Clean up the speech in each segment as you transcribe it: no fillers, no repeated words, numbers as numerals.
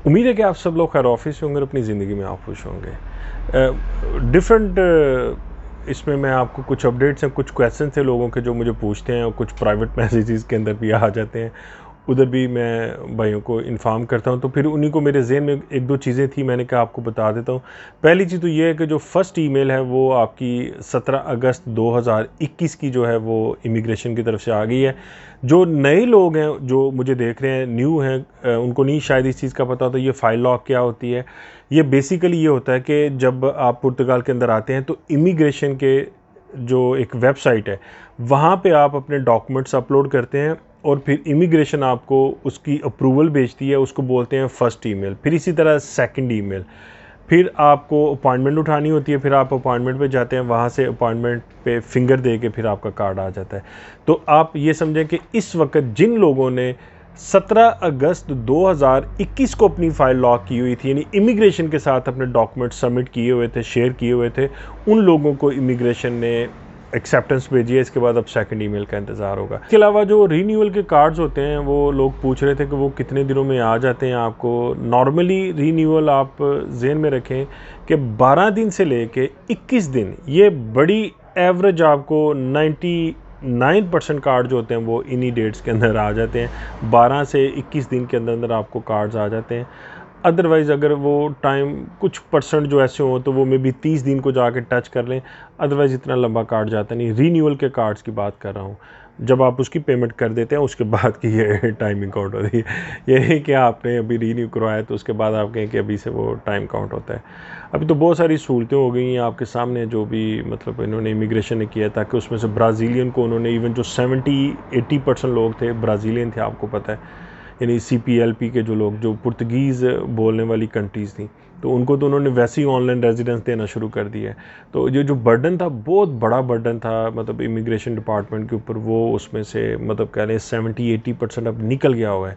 उम्मीद है कि आप सब लोग खैर ऑफिस होंगे और अपनी ज़िंदगी में आप खुश होंगे। डिफरेंट इसमें मैं आपको कुछ अपडेट्स हैं, कुछ क्वेश्चन थे लोगों के जो मुझे पूछते हैं और कुछ प्राइवेट मैसेजेस के अंदर भी आ जाते हैं। उधर भी मैं भाइयों को इन्फॉर्म करता हूं, तो फिर उन्हीं को मेरे ज़हन में एक दो चीज़ें थी, मैंने कहा आपको बता देता हूं। पहली चीज़ तो ये है कि जो फर्स्ट ईमेल है वो आपकी 17 अगस्त 2021 की जो है वो इमिग्रेशन की तरफ से आ गई है। जो नए लोग हैं जो मुझे देख रहे हैं, न्यू हैं, उनको नहीं शायद इस चीज़ का पता होता। ये फ़ाइल लॉक क्या होती है? ये बेसिकली ये होता है कि जब आप पुर्तगाल के अंदर आते हैं तो इमिग्रेशन के जो एक वेबसाइट है वहाँ पे आप अपने डॉक्यूमेंट्स अपलोड करते हैं और फिर इमिग्रेशन आपको उसकी अप्रूवल भेजती है, उसको बोलते हैं फर्स्ट ईमेल। फिर इसी तरह सेकंड ईमेल, फिर आपको अपॉइंटमेंट उठानी होती है, फिर आप अपॉइंटमेंट पे जाते हैं, वहाँ से अपॉइंटमेंट पे फिंगर दे के फिर आपका कार्ड आ जाता है। तो आप ये समझें कि इस वक्त जिन लोगों ने 17 अगस्त 2021 को अपनी फ़ाइल लॉक की हुई थी, यानी इमिग्रेशन के साथ अपने डॉक्यूमेंट सबमिट किए हुए थे, शेयर किए हुए थे, उन लोगों को इमिग्रेशन ने एक्सेप्टेंस भेजी है। इसके बाद अब सेकंड ईमेल का इंतज़ार होगा। इसके अलावा जो रीन्यूअल के कार्ड्स होते हैं वो लोग पूछ रहे थे कि वो कितने दिनों में आ जाते हैं आपको। नॉर्मली रीन्यूअल आप ज़हन में रखें कि 12 दिन से लेके 21 दिन, ये बड़ी एवरेज आपको 99% कार्ड जो होते हैं वो इन्हीं डेट्स के अंदर आ जाते हैं। 12 से 21 दिन के अंदर अंदर आपको कार्ड्स आ जाते हैं। अदरवाइज़ अगर वो टाइम कुछ परसेंट जो ऐसे हो तो वो मे बी 30 दिन को जाके टच कर लें, अदरवाइज़ इतना लंबा कार्ड जाता नहीं। रीन्यूअल के कार्ड्स की बात कर रहा हूँ, जब आप उसकी पेमेंट कर देते हैं उसके बाद की ये टाइमिंग काउंट होती है। ये है कि आपने अभी रीन्यू करवाया तो उसके बाद आप कहें कि अभी से वो टाइम काउंट होता है। अभी तो बहुत सारी सहूलतें हो गई हैं आपके सामने, जो भी मतलब इन्होंने इमिग्रेशन ने किया, ताकि उसमें से ब्राज़ीलियन को उन्होंने, इवन जो 70-80% लोग थे ब्राज़ीलियन थे, आपको पता है, यानी CPLP के जो लोग जो पुर्तगीज़ बोलने वाली कंट्रीज़ थी, तो उनको तो उन्होंने वैसे ही ऑनलाइन रेजिडेंस देना शुरू कर दिया है। तो ये जो बर्डन था, बहुत बड़ा बर्डन था मतलब इमिग्रेशन डिपार्टमेंट के ऊपर, वो उसमें से मतलब कह लें 70-80% अब निकल गया हुआ है।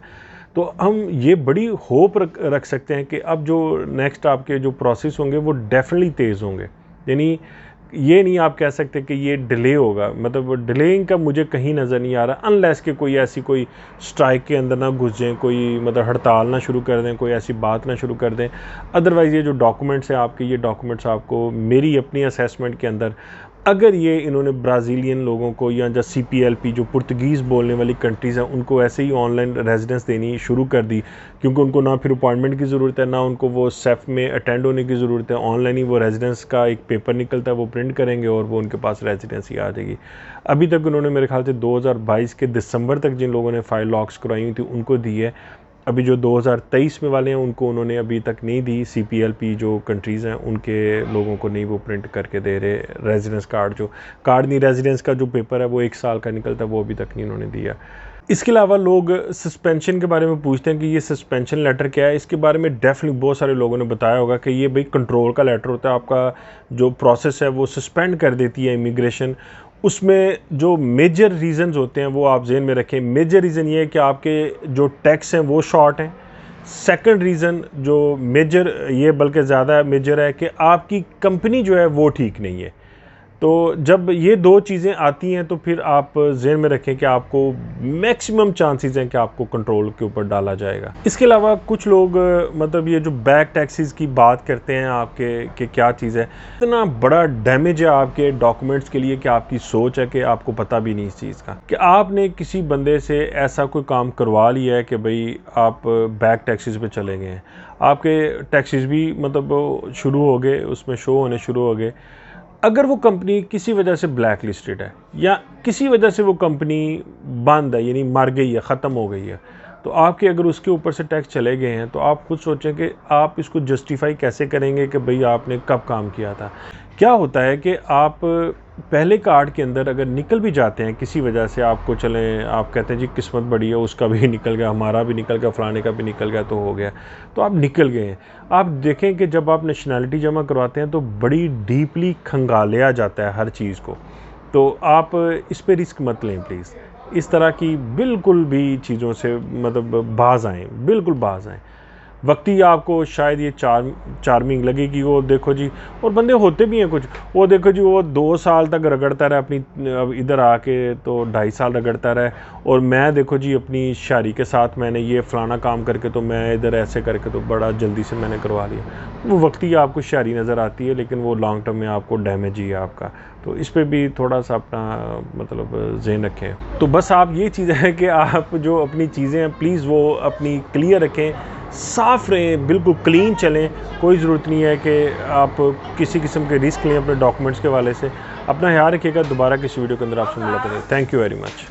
तो हम ये बड़ी होप रख सकते हैं कि अब जो नेक्स्ट आपके जो प्रोसेस होंगे वो डेफिनेटली तेज़ होंगे। यानी ये नहीं आप कह सकते कि ये डिले होगा, मतलब डिलेइंग का मुझे कहीं नज़र नहीं आ रहा, अनलेस कि कोई ऐसी कोई स्ट्राइक के अंदर ना घुस जाएँ, कोई मतलब हड़ताल ना शुरू कर दें, कोई ऐसी बात ना शुरू कर दें। अदरवाइज़ ये जो डॉक्यूमेंट्स हैं आपके, ये डॉक्यूमेंट्स आपको मेरी अपनी असेसमेंट के अंदर, अगर ये इन्होंने ब्राज़ीलियन लोगों को या जो CPLP जो पुर्तगीज़ बोलने वाली कंट्रीज़ हैं उनको ऐसे ही ऑनलाइन रेजिडेंस देनी शुरू कर दी, क्योंकि उनको ना फिर अपॉइंटमेंट की ज़रूरत है, ना उनको वो सेफ में अटेंड होने की ज़रूरत है, ऑनलाइन ही वो रेजिडेंस का एक पेपर निकलता है, वो प्रिंट करेंगे और वो उनके पास रेजिडेंसी आ जाएगी। अभी तक उन्होंने मेरे ख्याल से 2022 के दिसंबर तक जिन लोगों ने फ़ाइल लॉक्स करवाई हुई थी उनको दी है। अभी जो 2023 में वाले हैं उनको उन्होंने अभी तक नहीं दी। CPLP जो कंट्रीज़ हैं उनके लोगों को नहीं वो प्रिंट करके दे रहे रेजिडेंस कार्ड, जो कार्ड नहीं, रेजिडेंस का जो पेपर है वो 1 साल का निकलता है, वो अभी तक नहीं उन्होंने दिया। इसके अलावा लोग सस्पेंशन के बारे में पूछते हैं कि ये सस्पेंशन लेटर क्या है। इसके बारे में डेफिनेटली बहुत सारे लोगों ने बताया होगा कि ये भाई कंट्रोल का लेटर होता है, आपका जो प्रोसेस है वो सस्पेंड कर देती है इमिग्रेशन। उसमें जो मेजर रीज़न्स होते हैं वो आप ज़हन में रखें। मेजर रीज़न ये है कि आपके जो टैक्स हैं वो शॉर्ट हैं। सेकंड रीज़न जो मेजर, ये बल्कि ज़्यादा मेजर है कि आपकी कंपनी जो है वो ठीक नहीं है। तो जब ये दो चीज़ें आती हैं तो फिर आप ज़हन में रखें कि आपको मैक्सिमम चांसेस हैं कि आपको कंट्रोल के ऊपर डाला जाएगा। इसके अलावा कुछ लोग मतलब ये जो बैक टैक्सेस की बात करते हैं आपके कि क्या चीज़ है, इतना बड़ा डैमेज है आपके डॉक्यूमेंट्स के लिए कि आपकी सोच है कि आपको पता भी नहीं इस चीज़ का, कि आपने किसी बंदे से ऐसा कोई काम करवा लिया है कि भाई आप बैक टैक्सेस पे चले गए हैं, आपके टैक्सेस भी मतलब शुरू हो गए, उसमें शो होने शुरू हो गए। अगर वो कंपनी किसी वजह से ब्लैक लिस्टेड है या किसी वजह से वो कंपनी बंद है, यानी मर गई है, ख़त्म हो गई है, तो आपके अगर उसके ऊपर से टैक्स चले गए हैं तो आप खुद सोचें कि आप इसको जस्टिफाई कैसे करेंगे कि भाई आपने कब काम किया था। क्या होता है कि आप पहले कार्ड के अंदर अगर निकल भी जाते हैं किसी वजह से, आपको चलें आप कहते हैं जी किस्मत बड़ी है, उसका भी निकल गया, हमारा भी निकल गया, फलाने का भी निकल गया, तो हो गया, तो आप निकल गए हैं। आप देखें कि जब आप नेशनैलिटी जमा करवाते हैं तो बड़ी डीपली खंगाला जाता है हर चीज़ को, तो आप इस पर रिस्क मत लें प्लीज़। इस तरह की बिल्कुल भी चीज़ों से मतलब बाज आएँ, बिल्कुल बाज आएँ। वक्ती आपको शायद ये चार्मिंग लगेगी। वो देखो जी, और बंदे होते भी हैं कुछ, वो देखो जी वो 2 साल तक रगड़ता रहा अपनी, अब इधर आके तो 2.5 साल रगड़ता रहा, और मैं देखो जी अपनी शारी के साथ मैंने ये फ़लाना काम करके तो मैं इधर ऐसे करके तो बड़ा जल्दी से मैंने करवा लिया। वो वक्ती आपको शारी नज़र आती है, लेकिन वो लॉन्ग टर्म में आपको डैमेज ही है आपका। तो इस पे भी थोड़ा सा अपना मतलब ज़हन रखें। तो बस आप ये चीज़ है कि आप जो अपनी चीज़ें हैं प्लीज़ वो अपनी क्लियर रखें, साफ़ रहें, बिल्कुल क्लीन चलें। कोई ज़रूरत नहीं है कि आप किसी किस्म के रिस्क लें अपने डॉक्यूमेंट्स के हवाले से। अपना ख्याल रखिएगा। दोबारा किसी वीडियो के अंदर आपसे मुलाकात है। Thank you very much.